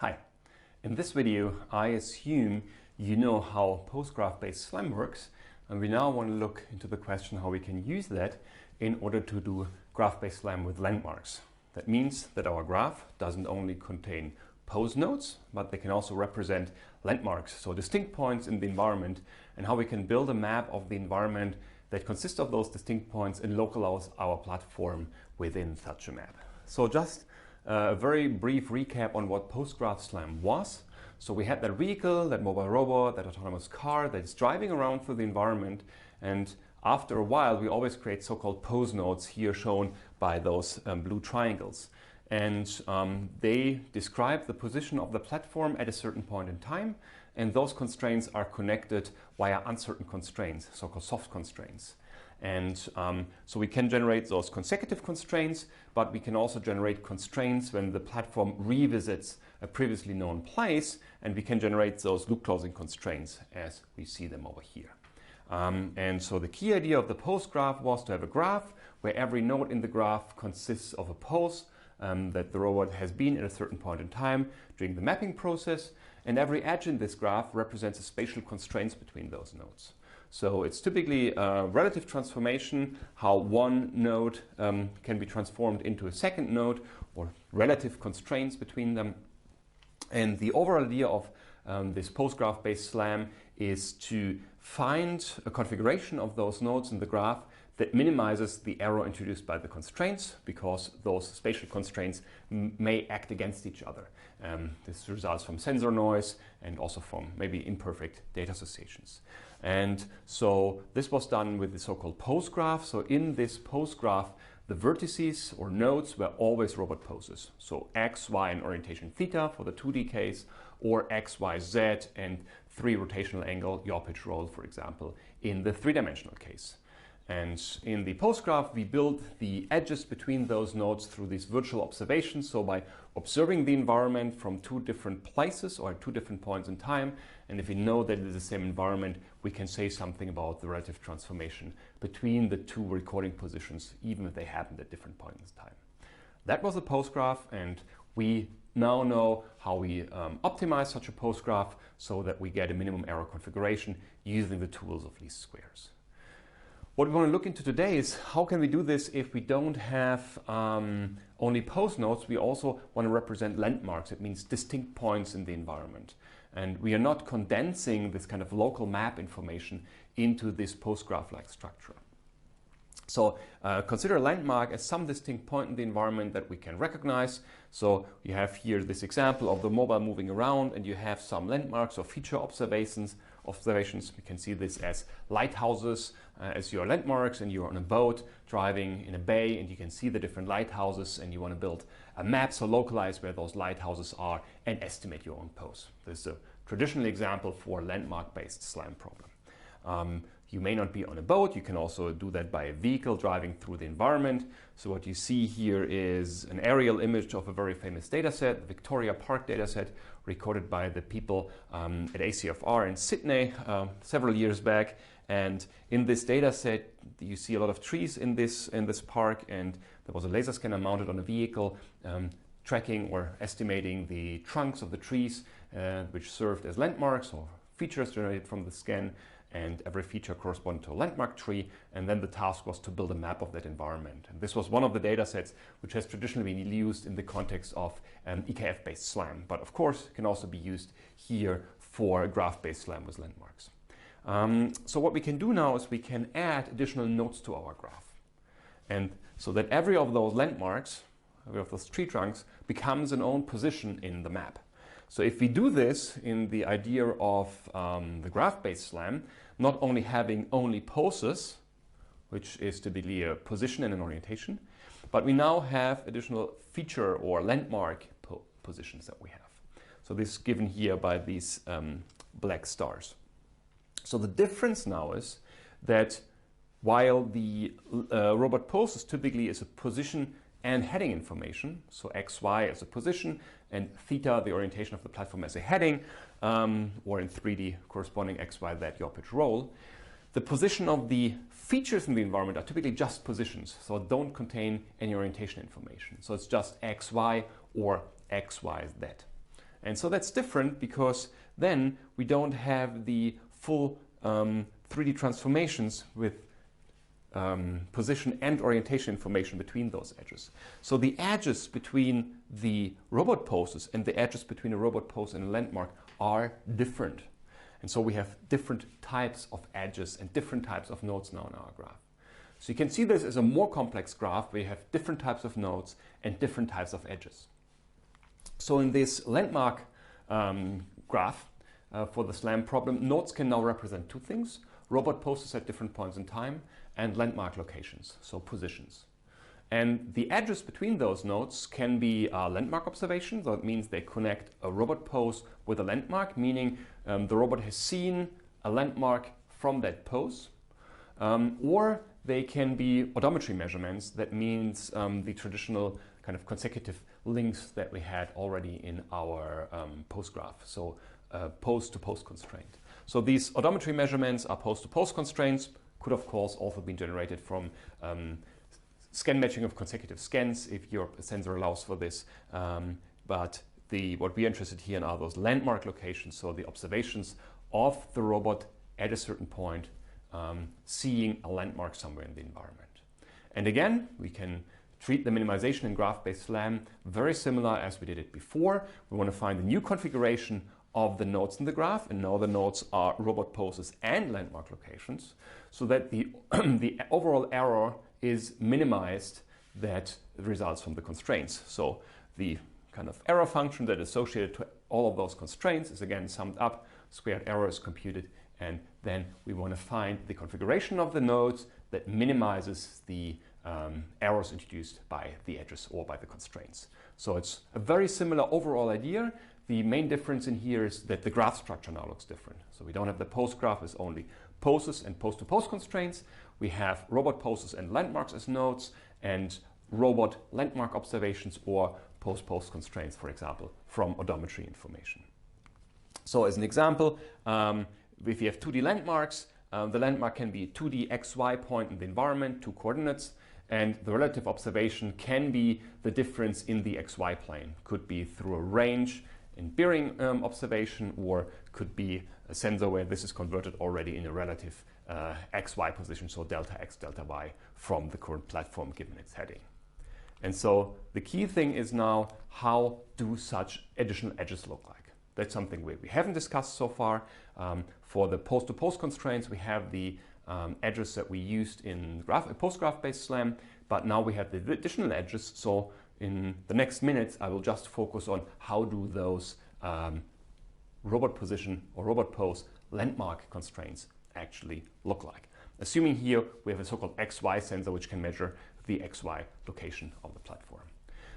Hi, in this video I assume you know how postgraph-based SLAM works, and we now want to look into the question how we can use that in order to do graph-based SLAM with landmarks. That means that our graph doesn't only contain pose nodes, but they can also represent landmarks, so distinct points in the environment, and how we can build a map of the environment that consists of those distinct points and localize our platform within such a map. So just a very brief recap on what postgraph SLAM was. So we had that vehicle, that mobile robot, that autonomous car that's driving around through the environment, and after a while we always create so-called pose nodes, here shown by those blue triangles. And they describe the position of the platform at a certain point in time, and those constraints are connected via uncertain constraints, so-called soft constraints. And so we can generate those consecutive constraints, but we can also generate constraints when the platform revisits a previously known place, and we can generate those loop closing constraints as we see them over here. And so the key idea of the pose graph was to have a graph where every node in the graph consists of a pose that the robot has been at a certain point in time during the mapping process, and every edge in this graph represents a spatial constraints between those nodes. So it's typically a relative transformation, how one node can be transformed into a second node, or relative constraints between them. And the overall idea of this postgraph-based SLAM is to find a configuration of those nodes in the graph that minimizes the error introduced by the constraints, because those spatial constraints may act against each other. This results from sensor noise and also from maybe imperfect data associations. And so this was done with the so-called pose graph. So in this pose graph, the vertices or nodes were always robot poses. So X, Y, and orientation theta for the 2D case, or X, Y, Z, and 3 rotational angle, yaw pitch roll, for example, in the 3-dimensional case. And in the pose graph, we build the edges between those nodes through these virtual observations. So by observing the environment from 2 different places or 2 different points in time, and if we know that it is the same environment, we can say something about the relative transformation between the 2 recording positions, even if they happened at different points in time. That was a pose graph, and we now know how we optimize such a pose graph so that we get a minimum error configuration using the tools of least squares. What we want to look into today is how can we do this if we don't have only pose nodes. We also want to represent landmarks. It means distinct points in the environment. And we are not condensing this kind of local map information into this pose graph-like structure. So consider a landmark as some distinct point in the environment that we can recognize. So you have here this example of the mobile moving around, and you have some landmarks or feature observations. We can see this as lighthouses as your landmarks, and you're on a boat driving in a bay, and you can see the different lighthouses, and you want to build a map, so localize where those lighthouses are and estimate your own pose. This is a traditional example for a landmark-based SLAM problem. You may not be on a boat. You can also do that by a vehicle driving through the environment. So what you see here is an aerial image of a very famous data set, the Victoria Park data set, recorded by the people at ACFR in Sydney several years back. And in this data set, you see a lot of trees in this park, and there was a laser scanner mounted on a vehicle tracking or estimating the trunks of the trees, which served as landmarks or features generated from the scan. And every feature corresponded to a landmark tree, and then the task was to build a map of that environment. And this was one of the data sets which has traditionally been used in the context of EKF-based SLAM, but of course can also be used here for graph-based SLAM with landmarks. So what we can do now is we can add additional nodes to our graph, and so that every of those landmarks, every of those tree trunks, becomes an own position in the map. So if we do this in the idea of the graph-based SLAM, not only having only poses, which is typically a position and an orientation, but we now have additional feature or landmark positions that we have. So this is given here by these black stars. So the difference now is that while the robot poses typically is a position and heading information, so x, y as a position, and theta, the orientation of the platform, as a heading, or in 3D corresponding x, y, z, yaw pitch roll. The position of the features in the environment are typically just positions, so don't contain any orientation information. So it's just x, y, or x, y, z. And so that's different because then we don't have the full 3D transformations with position and orientation information between those edges. So the edges between the robot poses and the edges between a robot pose and a landmark are different. And so we have different types of edges and different types of nodes now in our graph. So you can see this as a more complex graph where you have different types of nodes and different types of edges. So in this landmark graph for the SLAM problem, nodes can now represent two things: robot poses at different points in time and landmark locations, so positions. And the edges between those nodes can be a landmark observation, so it means they connect a robot pose with a landmark, meaning the robot has seen a landmark from that pose. Or they can be odometry measurements, that means the traditional kind of consecutive links that we had already in our pose graph, so pose-to-pose constraint. So these odometry measurements are pose-to-pose constraints, could of course also be generated from scan matching of consecutive scans if your sensor allows for this. But what we're interested here in are those landmark locations, so the observations of the robot at a certain point, seeing a landmark somewhere in the environment. And again, we can treat the minimization in graph-based SLAM very similar as we did it before. We want to find a new configuration of the nodes in the graph, and now the nodes are robot poses and landmark locations, so that the overall error is minimized that results from the constraints. So the kind of error function that is associated to all of those constraints is again summed up, squared error is computed, and then we want to find the configuration of the nodes that minimizes the errors introduced by the edges or by the constraints. So it's a very similar overall idea. The main difference in here is that the graph structure now looks different. So we don't have the pose graph as only poses and pose-to-pose constraints. We have robot poses and landmarks as nodes, and robot landmark observations or pose-pose constraints, for example, from odometry information. So as an example, if you have 2D landmarks, the landmark can be a 2D XY point in the environment, 2 coordinates, and the relative observation can be the difference in the XY plane. Could be through a range in bearing observation, or could be a sensor where this is converted already in a relative XY position, so delta X, delta Y from the current platform given its heading. And so the key thing is now, how do such additional edges look like? That's something we haven't discussed so far. For the pose-to-pose constraints, we have the edges that we used in post-graph-based SLAM, but now we have the additional edges. So in the next minutes, I will just focus on how do those robot position or robot pose landmark constraints actually look like. Assuming here we have a so-called XY sensor which can measure the XY location of the platform.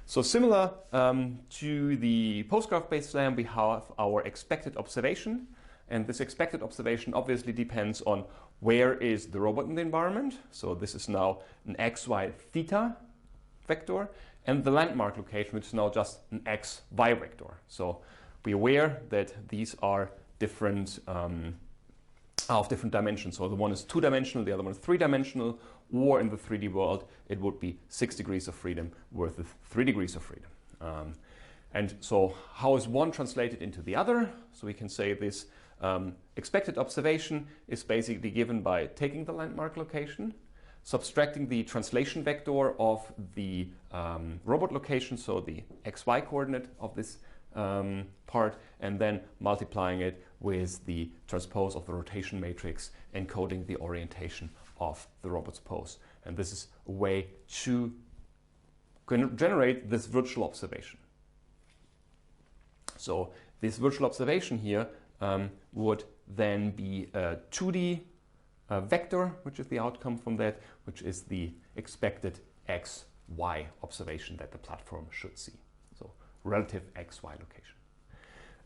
So similar to the post-graph-based SLAM, we have our expected observation, and this expected observation obviously depends on where is the robot in the environment. So this is now an XY theta vector, and the landmark location, which is now just an XY vector. So be aware that these are different of different dimensions. So the one is 2-dimensional, the other one is 3-dimensional, or in the 3D world, it would be 6 degrees of freedom versus 3 degrees of freedom. And so how is one translated into the other? So we can say this expected observation is basically given by taking the landmark location, subtracting the translation vector of the robot location, so the XY coordinate of this part, and then multiplying it with the transpose of the rotation matrix encoding the orientation of the robot's pose. And this is a way to generate this virtual observation. So this virtual observation here would then be a 2D vector, which is the outcome from that, which is the expected XY observation that the platform should see. So relative XY location.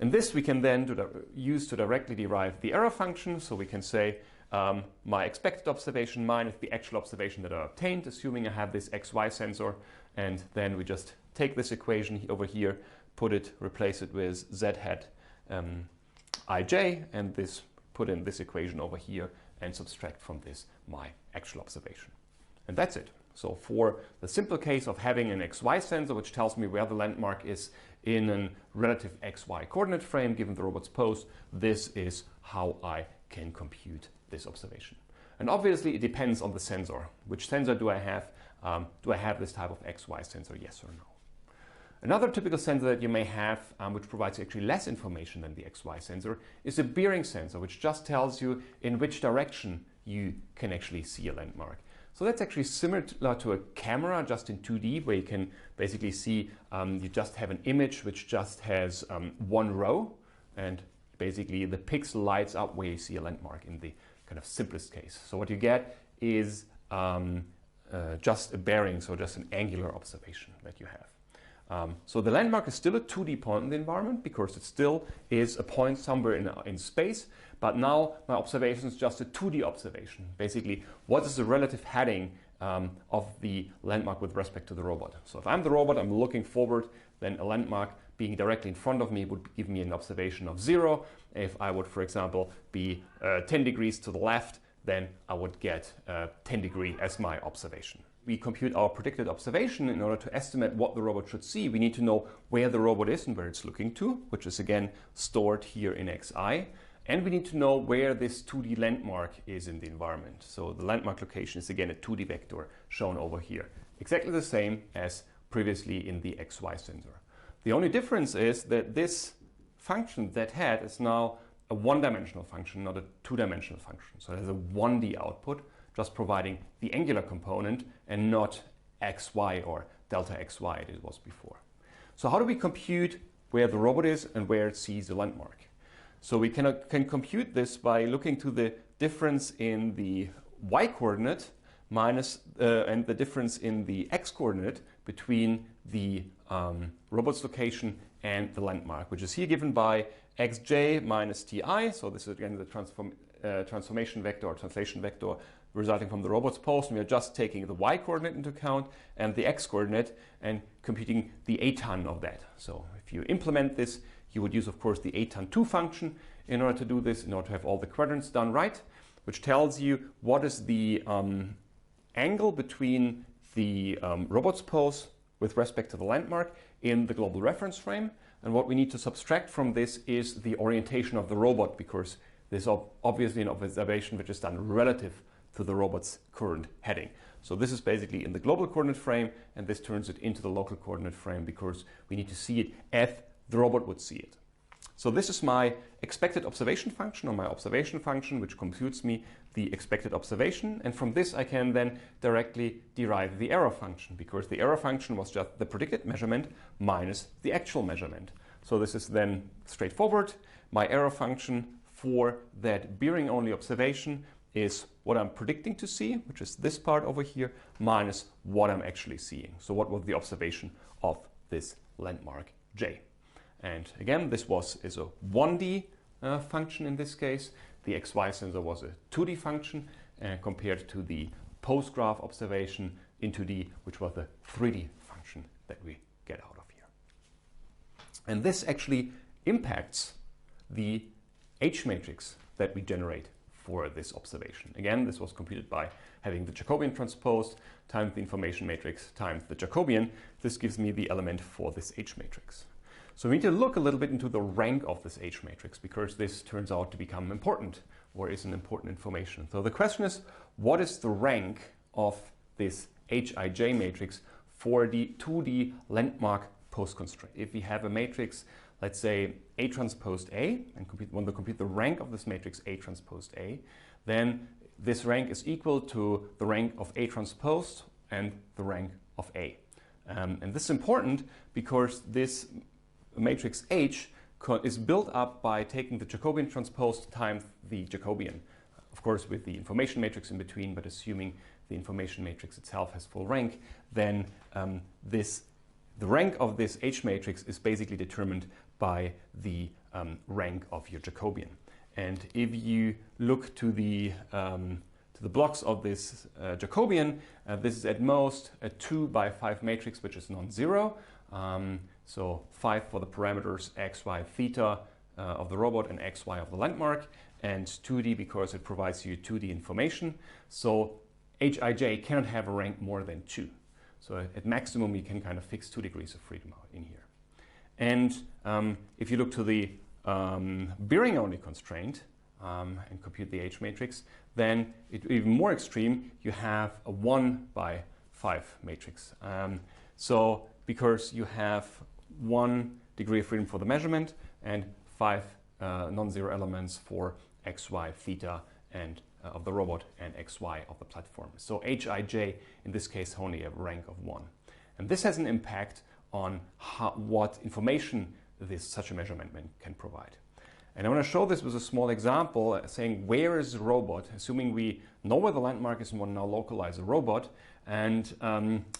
And this we can then use to directly derive the error function. So we can say my expected observation minus the actual observation that I obtained, assuming I have this XY sensor, and then we just take this equation over here, replace it with z hat ij, and put in this equation over here and subtract from this my actual observation. And that's it. So for the simple case of having an XY sensor, which tells me where the landmark is in a relative XY coordinate frame given the robot's pose, this is how I can compute this observation. And obviously it depends on the sensor. Which sensor do I have? Do I have this type of XY sensor, yes or no? Another typical sensor that you may have, which provides actually less information than the XY sensor, is a bearing sensor, which just tells you in which direction you can actually see a landmark. So that's actually similar to a camera, just in 2D, where you can basically see, you just have an image which just has one row, and basically the pixel lights up where you see a landmark in the kind of simplest case. So what you get is just a bearing, so just an angular observation that you have. So the landmark is still a 2D point in the environment because it still is a point somewhere in space, but now my observation is just a 2D observation. Basically, what is the relative heading of the landmark with respect to the robot? So if I'm the robot, I'm looking forward, then a landmark being directly in front of me would give me an observation of 0. If I would, for example, be 10 degrees to the left, then I would get 10 degree as my observation. We compute our predicted observation in order to estimate what the robot should see. We need to know where the robot is and where it's looking to, which is again stored here in xi. And we need to know where this 2D landmark is in the environment. So the landmark location is again a 2D vector shown over here. Exactly the same as previously in the xy sensor. The only difference is that this function z hat is now a one-dimensional function, not a two-dimensional function. So it has a 1D output, just providing the angular component and not xy or delta xy as it was before. So how do we compute where the robot is and where it sees the landmark? So we can compute this by looking to the difference in the y-coordinate minus and the difference in the x-coordinate between the robot's location and the landmark, which is here given by xj minus ti. So this is again the transformation vector or translation vector resulting from the robot's pose. And we are just taking the y-coordinate into account and the x-coordinate and computing the atan of that. So if you implement this, you would use, of course, the atan2 function in order to do this, in order to have all the quadrants done right, which tells you what is the angle between the robot's pose with respect to the landmark in the global reference frame. And what we need to subtract from this is the orientation of the robot, because this is obviously an observation which is done relative to the robot's current heading. So this is basically in the global coordinate frame, and this turns it into the local coordinate frame because we need to see it as the robot would see it. So this is my expected observation function, or my observation function, which computes me the expected observation. And from this I can then directly derive the error function, because the error function was just the predicted measurement minus the actual measurement. So this is then straightforward. My error function for that bearing only observation is what I'm predicting to see, which is this part over here, minus what I'm actually seeing. So what was the observation of this landmark J? And again, this is a 1D function in this case. The XY sensor was a 2D function compared to the pose graph observation in 2D, which was the 3D function that we get out of here. And this actually impacts the H matrix that we generate for this observation. Again, this was computed by having the Jacobian transposed times the information matrix times the Jacobian. This gives me the element for this H matrix. So we need to look a little bit into the rank of this H matrix, because this turns out to become important, or is an important information. So the question is, what is the rank of this Hij matrix for the 2D landmark pose constraint? If we have a matrix, let's say A transposed A, and want to compute the rank of this matrix A transposed A, then this rank is equal to the rank of A transposed and the rank of A. And this is important because this matrix H is built up by taking the Jacobian transposed times the Jacobian. Of course, with the information matrix in between, but assuming the information matrix itself has full rank, then the rank of this H matrix is basically determined by the rank of your Jacobian. And if you look to the blocks of this Jacobian, this is at most a 2 by 5 matrix, which is non-zero. So 5 for the parameters x, y, theta of the robot and x, y of the landmark, and 2D because it provides you 2D information. So hij cannot have a rank more than 2. So at maximum, you can kind of fix 2 degrees of freedom out in here. And if you look to the bearing-only constraint and compute the H matrix, then even more extreme, you have a 1 by 5 matrix. So because you have 1 degree of freedom for the measurement and 5 non-zero elements for x, y, theta, and of the robot and x, y of the platform. So hij in this case only a rank of 1. And this has an impact on what information such a measurement can provide. And I want to show this with a small example saying where is the robot, assuming we know where the landmark is and want to now localize a robot. And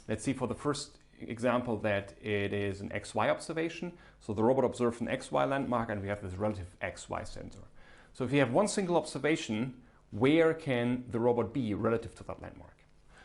let's see for the first example that it is an XY observation. So the robot observed an XY landmark and we have this relative XY sensor. So if you have one single observation, where can the robot be relative to that landmark?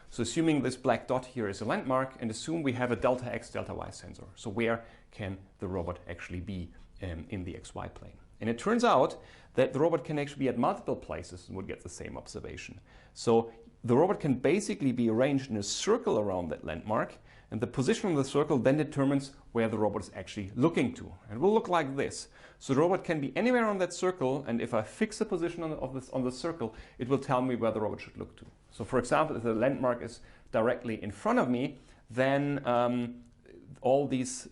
So assuming this black dot here is a landmark and assume we have a delta X, delta Y sensor. So where can the robot actually be in the XY plane? And it turns out that the robot can actually be at multiple places and would get the same observation. So the robot can basically be arranged in a circle around that landmark, and the position of the circle then determines where the robot is actually looking to. And it will look like this. So the robot can be anywhere on that circle, and if I fix the position on the circle, it will tell me where the robot should look to. So for example, if the landmark is directly in front of me, then all these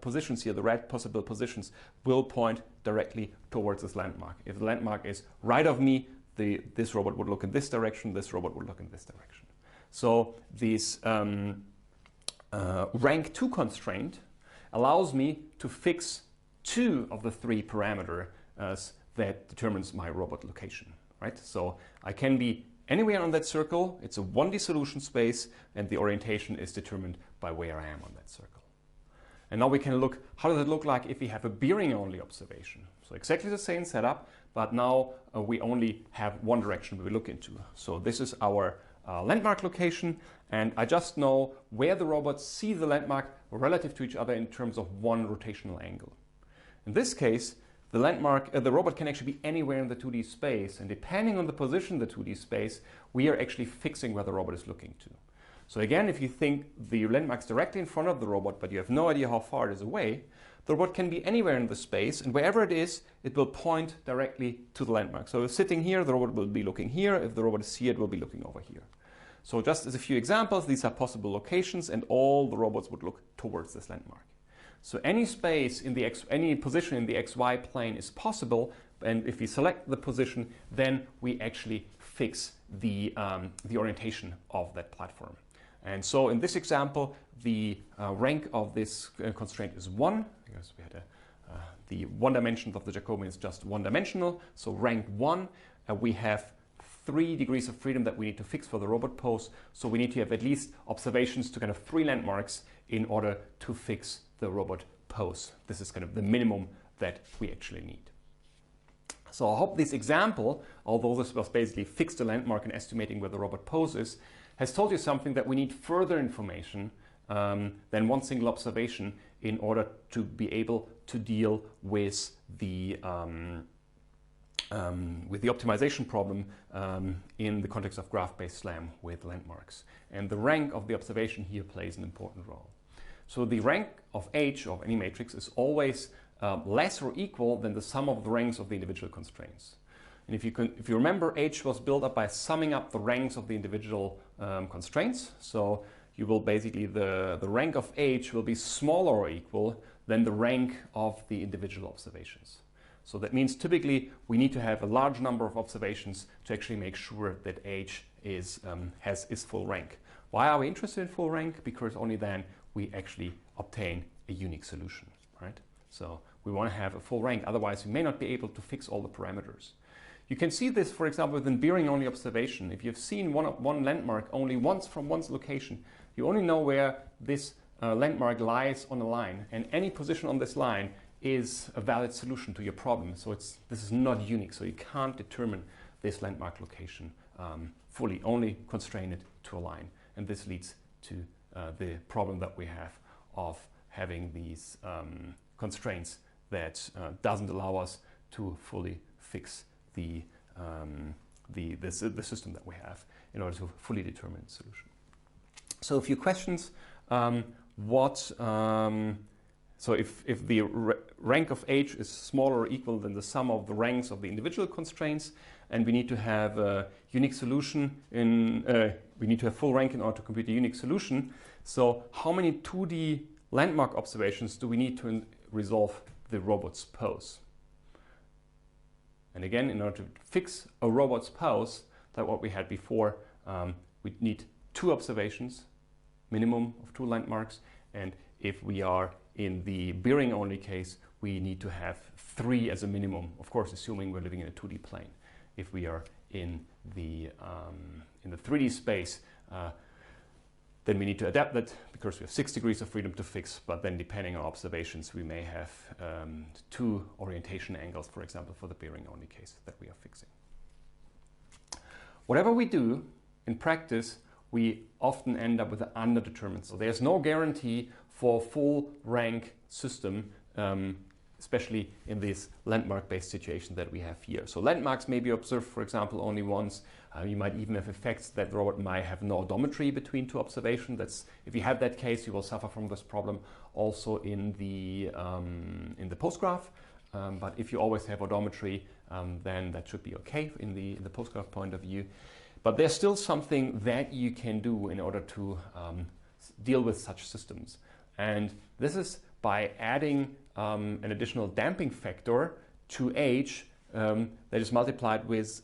positions here, the red possible positions, will point directly towards this landmark. If the landmark is right of me, this robot would look in this direction, this robot would look in this direction. So this rank 2 constraint allows me to fix 2 of the 3 parameters that determines my robot location, right? So I can be anywhere on that circle, it's a 1D solution space, and the orientation is determined by where I am on that circle. And now we can look, how does it look like if we have a bearing-only observation? So exactly the same setup, but now we only have one direction we look into. So this is our landmark location, and I just know where the robots see the landmark relative to each other in terms of one rotational angle. In this case, the robot can actually be anywhere in the 2D space, and depending on the position in the 2D space, we are actually fixing where the robot is looking to. So again, if you think the landmark is directly in front of the robot, but you have no idea how far it is away, the robot can be anywhere in the space, and wherever it is, it will point directly to the landmark. So if sitting here, the robot will be looking here. If the robot is here, it will be looking over here. So just as a few examples, these are possible locations, and all the robots would look towards this landmark. So any space in any position in the XY plane is possible, and if we select the position, then we actually fix the orientation of that platform. And so in this example, the rank of this constraint is 1, because we had the one dimension of the Jacobian is just one-dimensional. So rank 1, we have 3 degrees of freedom that we need to fix for the robot pose. So we need to have at least observations to kind of 3 landmarks in order to fix the robot pose. This is kind of the minimum that we actually need. So I hope this example, although this was basically fix the landmark and estimating where the robot pose is, has told you something that we need further information than one single observation in order to be able to deal with the optimization problem in the context of graph-based SLAM with landmarks. And the rank of the observation here plays an important role. So the rank of H of any matrix is always less or equal than the sum of the ranks of the individual constraints. And if you remember, H was built up by summing up the ranks of the individual constraints. So you will basically, the rank of H will be smaller or equal than the rank of the individual observations. So that means typically we need to have a large number of observations to actually make sure that H has its full rank. Why are we interested in full rank? Because only then we actually obtain a unique solution, right? So we want to have a full rank, otherwise we may not be able to fix all the parameters. You can see this, for example, with a bearing-only observation. If you've seen one landmark only once from one location, you only know where this landmark lies on a line, and any position on this line is a valid solution to your problem. So this is not unique, so you can't determine this landmark location fully, only constrain it to a line. And this leads to the problem that we have of having these constraints that doesn't allow us to fully fix the the system that we have in order to fully determine the solution. So a few questions. So if the rank of H is smaller or equal than the sum of the ranks of the individual constraints, and we need to have a unique solution we need to have full rank in order to compute a unique solution. So how many 2D landmark observations do we need to resolve the robot's pose? And again, in order to fix a robot's pose, like what we had before, we need 2 observations, minimum of 2 landmarks, and if we are in the bearing-only case, we need to have 3 as a minimum, of course, assuming we're living in a 2D plane. If we are in the 3D space, then we need to adapt that because we have 6 degrees of freedom to fix, but then depending on observations, we may have 2 orientation angles, for example, for the bearing-only case that we are fixing. Whatever we do in practice, we often end up with an underdetermined. So there's no guarantee for a full rank system, especially in this landmark-based situation that we have here. So landmarks may be observed, for example, only once. You might even have effects that the robot might have no odometry between 2 observations. If you have that case, you will suffer from this problem also in the postgraph. But if you always have odometry, then that should be okay in the postgraph point of view. But there's still something that you can do in order to deal with such systems. And this is by adding an additional damping factor to H that is multiplied with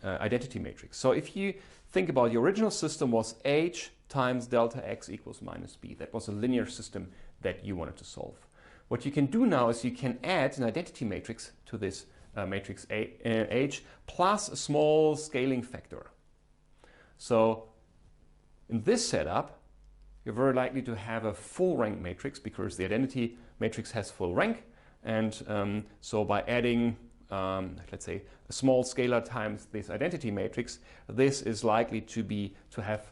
identity matrix. So if you think about your original system was H times delta X equals minus B. That was a linear system that you wanted to solve. What you can do now is you can add an identity matrix to this matrix H plus a small scaling factor. So in this setup, you're very likely to have a full rank matrix because the identity matrix has full rank. And so by adding, let's say, a small scalar times this identity matrix, this is likely to have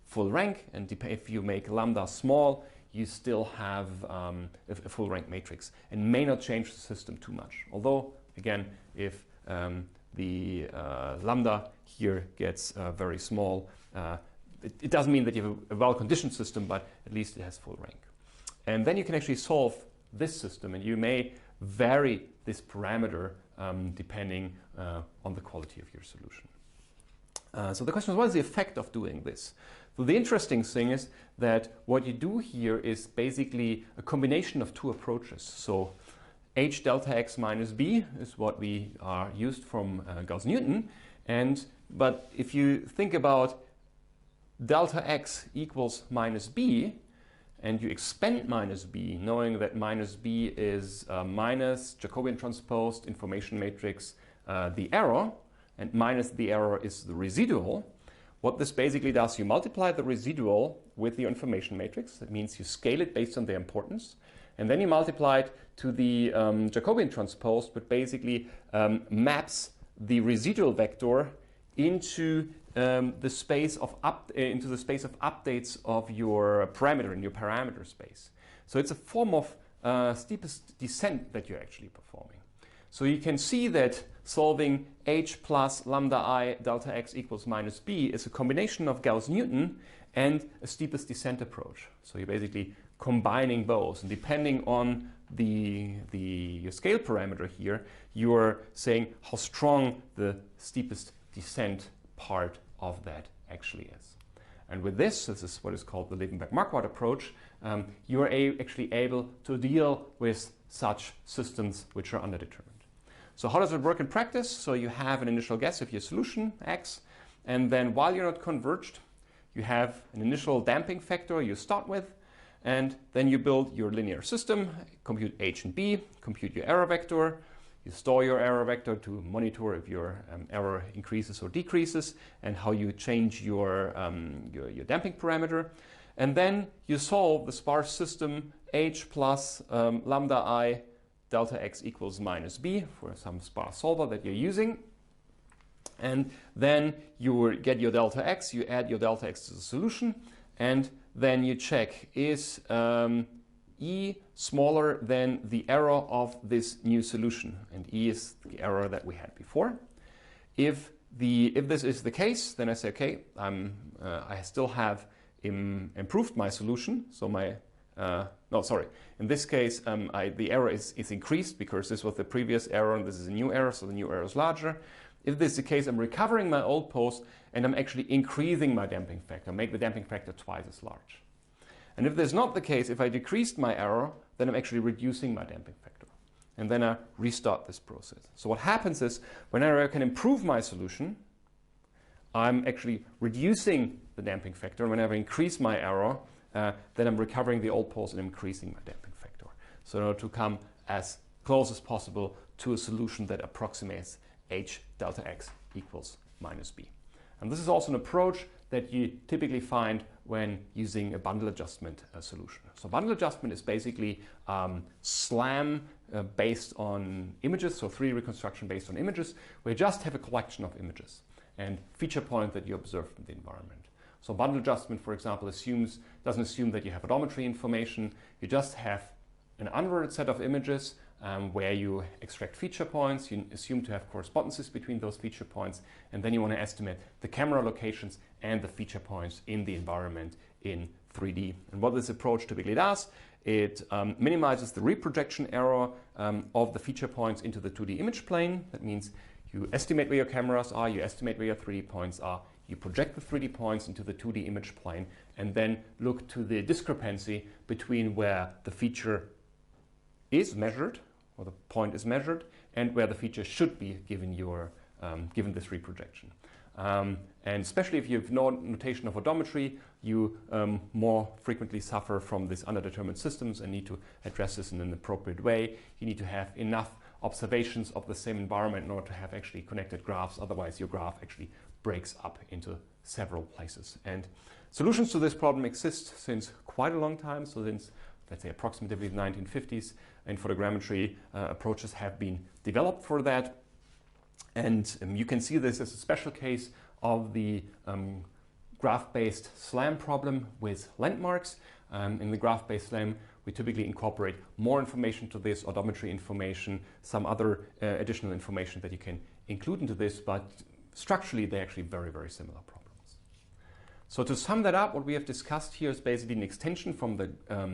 full rank. And if you make lambda small, you still have a full rank matrix and may not change the system too much. Although, again, if the lambda here gets very small, it doesn't mean that you have a well-conditioned system, but at least it has full rank. And then you can actually solve this system, and you may vary this parameter depending on the quality of your solution. So the question is, what is the effect of doing this? So the interesting thing is that what you do here is basically a combination of 2 approaches. So H delta X minus B is what we are used from Gauss-Newton. But if you think about delta X equals minus B, and you expand minus B, knowing that minus B is minus Jacobian transposed information matrix, the error, and minus the error is the residual. What this basically does, you multiply the residual with the information matrix. That means you scale it based on their importance. And then you multiply it to the Jacobian transposed, but basically maps the residual vector into the space of updates of your parameter in your parameter space. So it's a form of steepest descent that you're actually performing. So you can see that solving H plus lambda I delta X equals minus B is a combination of Gauss-Newton and a steepest descent approach. So you're basically combining both, and depending on your scale parameter here, you're saying how strong the steepest descent part of that actually is. And with this is what is called the Levenberg-Marquardt approach, you are actually able to deal with such systems which are underdetermined. So how does it work in practice? So you have an initial guess of your solution, X, and then while you're not converged, you have an initial damping factor you start with, and then you build your linear system, compute H and B, compute your error vector, you store your error vector to monitor if your error increases or decreases, and how you change your damping parameter. And then you solve the sparse system H plus lambda I delta X equals minus B for some sparse solver that you're using. And then you get your delta X, you add your delta X to the solution, and then you check, is E smaller than the error of this new solution? And E is the error that we had before. If if this is the case, then I say, okay, I still have improved my solution. So in this case, the error is increased because this was the previous error and this is a new error, so the new error is larger. If this is the case, I'm recovering my old post and I'm actually increasing my damping factor, make the damping factor twice as large. And if this is not the case, if I decreased my error, then I'm actually reducing my damping factor. And then I restart this process. So what happens is, whenever I can improve my solution, I'm actually reducing the damping factor. Whenever I increase my error, then I'm recovering the old post and increasing my damping factor. So in order to come as close as possible to a solution that approximates H delta X equals minus B. And this is also an approach that you typically find when using a bundle adjustment solution. So bundle adjustment is basically SLAM based on images, so 3D reconstruction based on images, where you just have a collection of images and feature points that you observe in the environment. So bundle adjustment, for example, doesn't assume that you have odometry information. You just have an unordered set of images where you extract feature points. You assume to have correspondences between those feature points, and then you want to estimate the camera locations and the feature points in the environment in 3D. And what this approach typically does, it minimizes the reprojection error of the feature points into the 2D image plane. That means you estimate where your cameras are, you estimate where your 3D points are, you project the 3D points into the 2D image plane, and then look to the discrepancy between where the feature is measured, or the point is measured, and where the feature should be given this reprojection. And especially if you have no notation of odometry, you more frequently suffer from these underdetermined systems and need to address this in an appropriate way. You need to have enough observations of the same environment in order to have actually connected graphs. Otherwise, your graph actually breaks up into several places. And solutions to this problem exist since quite a long time. So since, let's say, approximately the 1950s, and photogrammetry approaches have been developed for that. And you can see this as a special case of the graph-based SLAM problem with landmarks. In the graph-based SLAM, we typically incorporate more information to this, odometry information, some other additional information that you can include into this, but structurally they're actually very, very similar problems. So to sum that up, what we have discussed here is basically an extension from the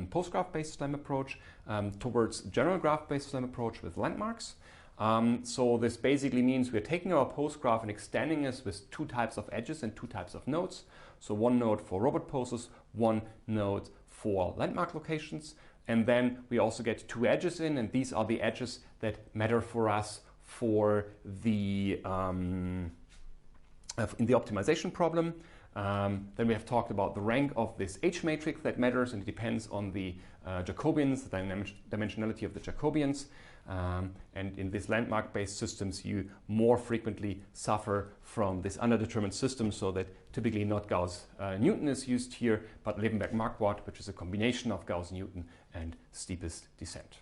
post-graph-based SLAM approach towards general graph-based SLAM approach with landmarks. So this basically means we're taking our post graph and extending it with two types of edges and two types of nodes. So one node for robot poses, one node for landmark locations. And then we also get two edges in, and these are the edges that matter for us for the in the optimization problem. Then we have talked about the rank of this H matrix that matters, and it depends on the Jacobians, the dimensionality of the Jacobians. And in these landmark-based systems, you more frequently suffer from this underdetermined system, so that typically not Gauss-Newton is used here, but Levenberg-Marquardt, which is a combination of Gauss-Newton and steepest descent.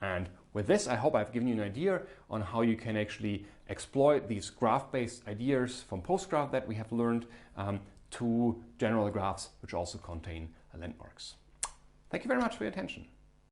And with this, I hope I've given you an idea on how you can actually exploit these graph-based ideas from postgraph that we have learned to general graphs, which also contain landmarks. Thank you very much for your attention.